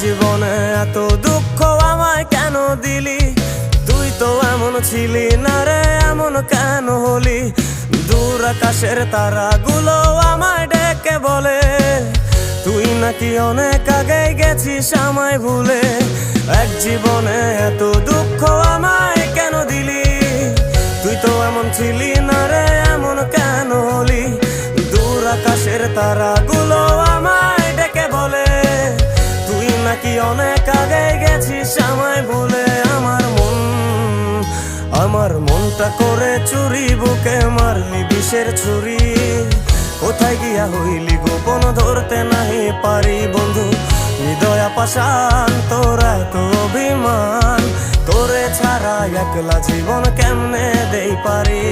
জীবনে এত দুঃখ আমায় কেন দিলি? তুই তো এমন ছিলি না রে, এমন কেন হলি? দূর আকাশের তারাগুলো আমায় ডেকে বলে তুই নাকি অনেক আগে গেছিস আমায় ভুলে। এক জীবনে এত দুঃখ আমায় কেন দিলি? তুই তো এমন ছিলি না রে, এমন কেন হলি? দূর আকাশের তারাগুলো আমায় ডেকে বলে তুই নাকি অনেক আগে গেছিস আমায় ভুলে। আমার মনটা করে চুরি, বুকে মারলি বিষের ছুরি। কোথায় গিয়া হইলি গোপন ধরতে নাহি পারি বন্ধু। হৃদয় পাষাণ তোর এত অভিমান, তোরে ছাড়া একলা জীবন কেমনে দেই পারি?